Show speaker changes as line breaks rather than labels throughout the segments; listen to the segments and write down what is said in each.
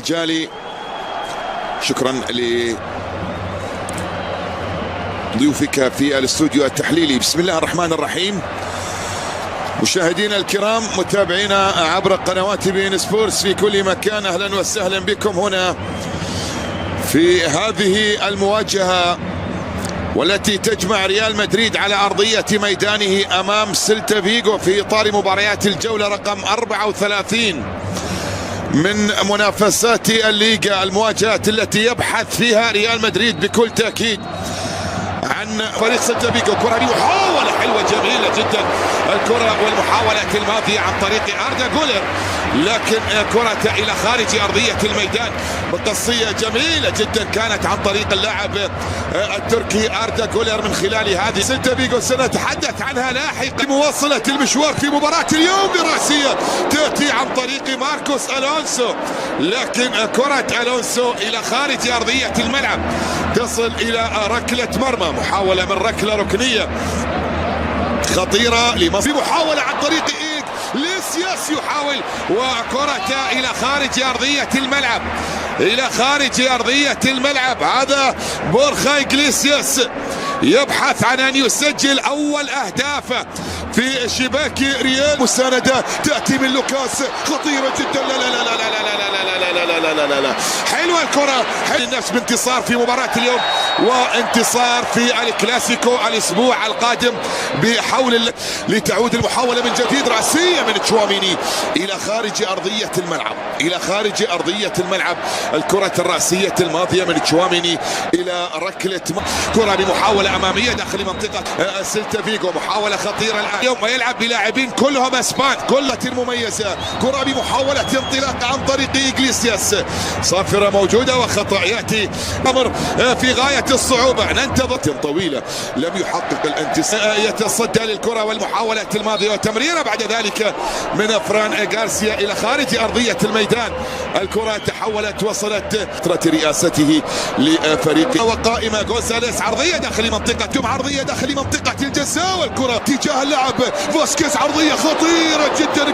جالي شكرا لضيوفك في الاستوديو التحليلي. بسم الله الرحمن الرحيم. مشاهدينا الكرام، متابعينا عبر قنوات بين سبورتس في كل مكان، اهلا وسهلا بكم هنا في هذه المواجهة والتي تجمع ريال مدريد على أرضية ميدانه أمام سيلتا فيغو في إطار مباريات الجولة رقم 34 من منافسات الليغا، المواجهات التي يبحث فيها ريال مدريد بكل تأكيد عن فريق سيلتا فيغو. كرة محاولة حلوة جميلة جدا، الكرة والمحاولة الماضية عن طريق أردا جولر، لكن كرة إلى خارج أرضية الميدان بقصية جميلة جدا كانت عن طريق اللاعب التركي أردا جولر. من خلال هذه سيلتا فيغو سنتحدث عنها لاحقا. مواصلة المشوار في مباراة اليوم برأسية تأتي عن طريق ماركوس ألونسو، لكن كرة ألونسو إلى خارج أرضية الملعب تصل إلى ركلة مرمى. محاولة من ركلة ركنية خطيرة في محاولة عن طريق ليسياس يحاول، وكرة إلى خارج أرضية الملعب، إلى خارج أرضية الملعب. هذا بورخا إغليسياس يبحث عن أن يسجل أول أهدافه في شباك ريال. مساندة تأتي من لوكاس خطيرة جدا. لا لا لا لا لا لا لا لا لا لا لا لا حلوة الكرة. الناس بانتصار في مباراة اليوم وانتصار في الكلاسيكو الأسبوع القادم بحول لتعود المحاولة من جديد. رأسية من تشواميني إلى خارج أرضية الملعب، إلى خارج أرضية الملعب. الكرة الرأسية الماضية من تشواميني إلى ركلة كرة بمحاولة أمامية داخل منطقة سيلتا فيغو. محاولة خطيرة اليوم ويلعب بلاعبين كلهم اسبان، كلها مميزة. كرة بمحاولة انطلاق عن طريق إغليسياس، صافرة موجودة وخطأ يأتي أمر في غاية الصعوبة. ننتظر طويلة لم يحقق الانتصار. يتصدى للكرة والمحاولة الماضية وتمريرة بعد ذلك من فران غارسيا إلى خارج أرضية الميدان. الكرة تحولت وصلت فترة رئاسته لفريقه وقائمة غونزاليس. عرضية داخل منطقة عرضية داخل منطقة الجزاء، والكرة تجاه اللاعب فاسكيز. عرضية خطيرة جدا.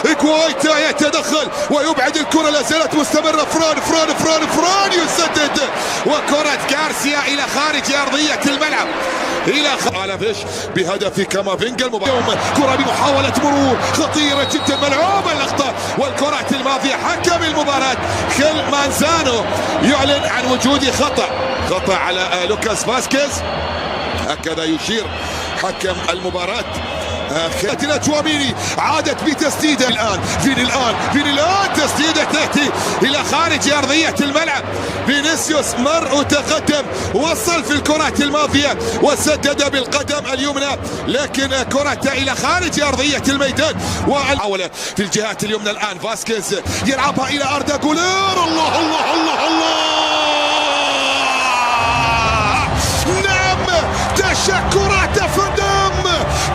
إغوايتا يتدخل ويبعد الكرة، لا زالت مستمرة. فران يسدد، وكرة غارسيا إلى خارج أرضية الملعب إلى فيش بهدف كامافينجا. اليوم كرة بمحاولة مرور خطيرة جدا، ملعوبة اللقطة، والكرة الماضية حكم المباراة خيل مانزانو يعلن عن وجود خطأ على لوكاس فاسكيز، هكذا يشير حكم المباراة. تشواميني عادت بتسديده الآن. فين تسديده تأتي إلى خارج أرضية الملعب. فينيسيوس مر وتقدم، وصل في الكرة الماضية وسدد بالقدم اليمنى، لكن كرة إلى خارج أرضية الميدان. والحاولة في الجهات اليمنى الآن. فاسكيز يلعبها إلى أردا جولر. الله الله الله الله، نعم، تشكرات فدم،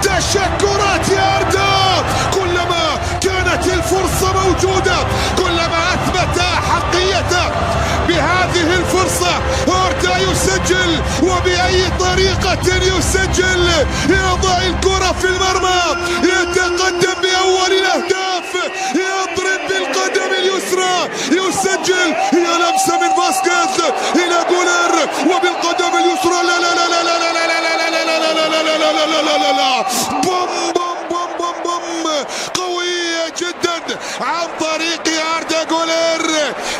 تشكرات يا أردا. كلما كانت الفرصة موجودة، كلما أثبت حقيته بهذه الفرصة. أردا يسجل، وبأي طريقة يسجل. يضع الكرة في المرمى، يتقدم بأول الأهداف، يضرب بالقدم اليسرى، يسجل. هي لمسة من فاسكيز إلى جولر وبالقدم اليسرى. لا لا لا لا لا لا لا لا لا لا لا لا لا لا لا لا لا لا، بوم بوم بوم بوم بوم، قوية جدا عن طريق أردا جولر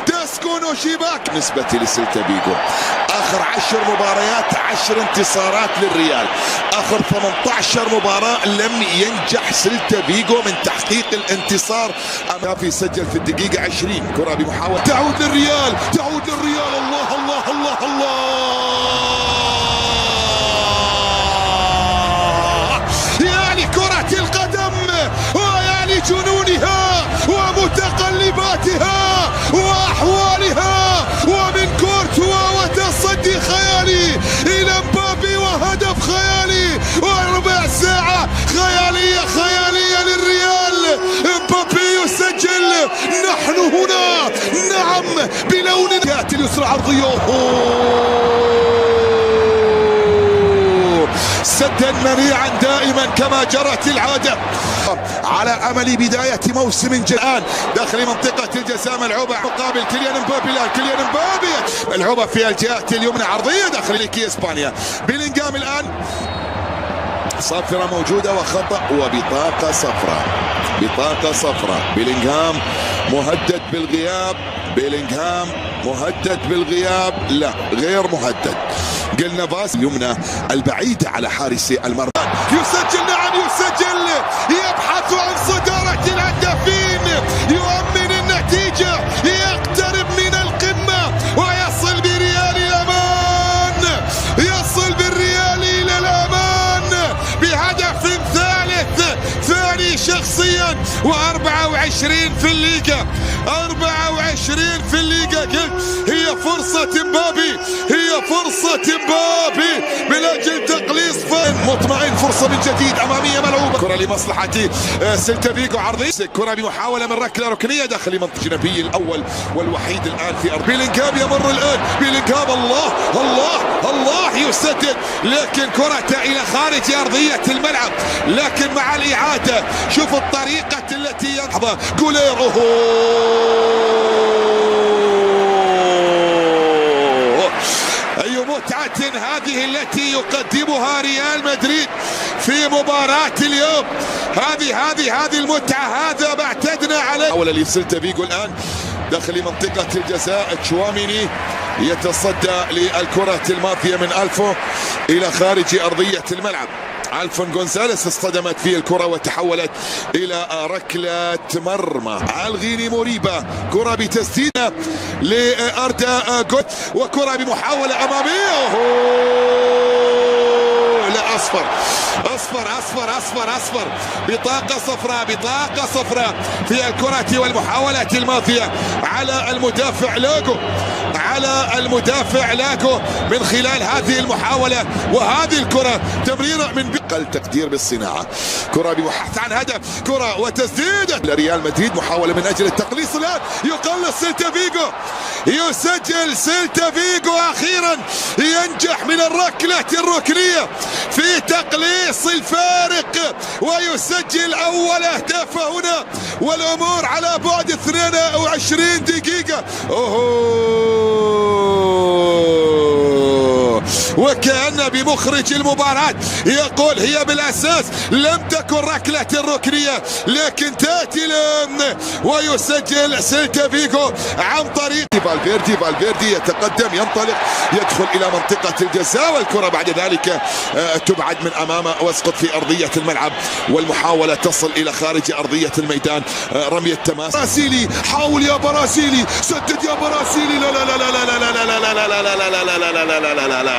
تسكن شباك. بالنسبة لسيلتا فيغو آخر 10 مباريات 10 انتصارات للريال. آخر 18 مباراة لم ينجح سيلتا فيغو من تحقيق الانتصار. في سجل في الدقيقة 20. كرة بمحاولة تعود للريال. الله الله الله الله، كرة القدم ويا لجنونها ومتقلباتها وأحوالها، ومن كورتوا وتصدي خيالي إلى مبابي وهدف خيالي، وربع ساعة خيالية للريال. مبابي يسجل. نحن هنا، نعم، بلون يأتي اليسرى عرضية، سدا منيعا دائما كما جرت العادة. على امل بدايه موسم جديد. الان داخل منطقه الجزاء ملعوبه مقابل كيليان مبابي. لا كيليان مبابي ملعوبه في الجهه اليمنى عرضيه داخل ليكي اسبانيا. بيلينغهام الان صافرة موجودة وخطأ وبطاقة صفراء. بطاقة صفراء. بيلينغهام مهدد بالغياب. بيلينغهام مهدد بالغياب. لا غير مهدد. قلنا باس يمنى البعيدة على حارس المرمى. يسجل نعم يسجل. يبحث عن صدارة الهدافين. يؤمن النتيجة. يقترب من القمة ويصل بريال الأمان. يصل بالريال إلى الأمان بهدف ثاني شخصيا و24 في الليغا. 24 في الليغا. قلت هي فرصة مبابي. هي فرصة مبابي من اجل تقليص مطمئن. فرصة من جديد امامية ملعوبة. كرة لمصلحة سيلتا فيغو عرضية. كرة بمحاولة من ركلة داخل منطقة الجنبي الاول والوحيد الان في ارض. بيلينغهام يمر الان. بيلينغهام الله الله الله يسدد لكن كرة الى خارج ارضية الملعب. لكن مع الاعادة شوف الطريقة التي يقضى جولير. أي متعة هذه التي يقدمها ريال مدريد في مباراة اليوم. هذه المتعة. هذا ما اعتدنا عليه. حاول لسيلتا فيغو الآن داخل منطقة الجزاء. تشواميني يتصدى للكرة الماضية من ألفو إلى خارج أرضية الملعب. ألفون غونزاليس اصطدمت في الكرة وتحولت إلى ركلة مرمى. الغيني موريبا كرة بتسديدة لأردا جوت وكرة بمحاولة أمامية. لا أصفر أصفر أصفر أصفر أصفر. بطاقة صفراء. بطاقة صفراء في الكرة والمحاولة الماضية على المدافع لاغو. على المدافع لاغو من خلال هذه المحاولة وهذه الكرة. تمريرة من أقل تقدير بالصناعة. كرة ببحث عن هدف. كرة وتسديدة لريال مدريد. محاولة من أجل التقليص. الآن يقلص سيلتا فيغو. يسجل سيلتا فيغو أخيرا. ينجح من الركلة الركنية في تقليص الفارق ويسجل أول أهدافه هنا والأمور على بعد 22 دقيقة. وكأن بمخرج المباراة يقول هي بالأساس لم تكن ركلة الركنية لكن تأتي الآن ويسجل سيلتا فيغو عن طريق فالفيردي يتقدم ينطلق يدخل إلى منطقة الجزاء والكرة بعد ذلك تبعد من أمامه واسقط في أرضية الملعب والمحاولة تصل إلى خارج أرضية الميدان. رمي التماس. برازيلي حاول يا برازيلي. سدد يا برازيلي. لا لا لا لا لا لا لا لا لا لا لا لا لا لا لا لا لا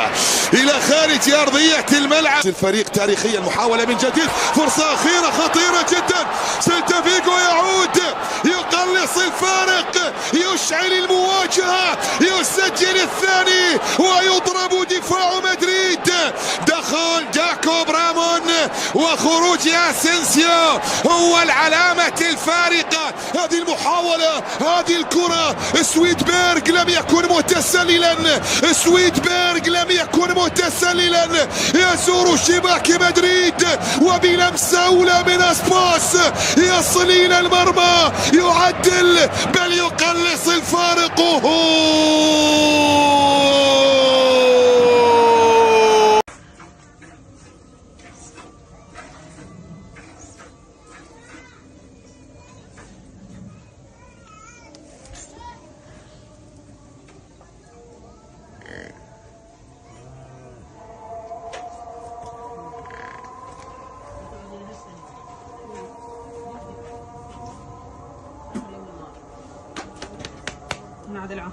إلى خارج أرضية الملعب. الفريق تاريخيا محاولة من جديد. فرصة أخيرة خطيرة جدا. سيلتا فيغو يعود يقلص الفارق يشعل المواجهة يسجل الثاني ويضرب دفاع مدريد. دخل جاكوب رامون وخروج اسينسيو هو العلامة الفارقة. هذه المحاولة. هذه الكرة. سويدبيرغ لم يكن متسللا. سويدبيرغ لم يكن متسللا. يزور شباك مدريد وبلمسة أولى من أسباس يصل إلى المرمى يعدل بل يقلص الفارق.
نعدلها.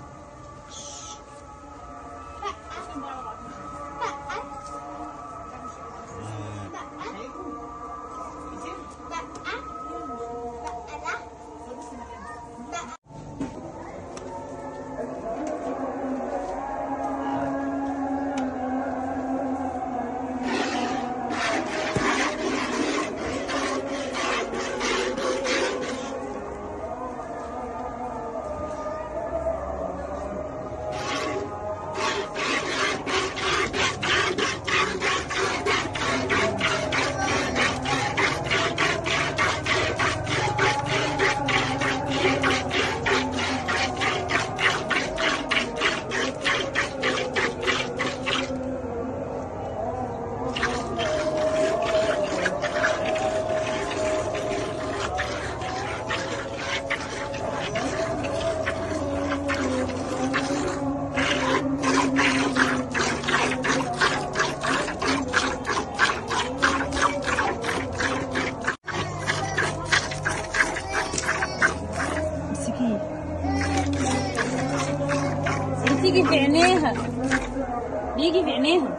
في عينيها، بيجي في عينيها.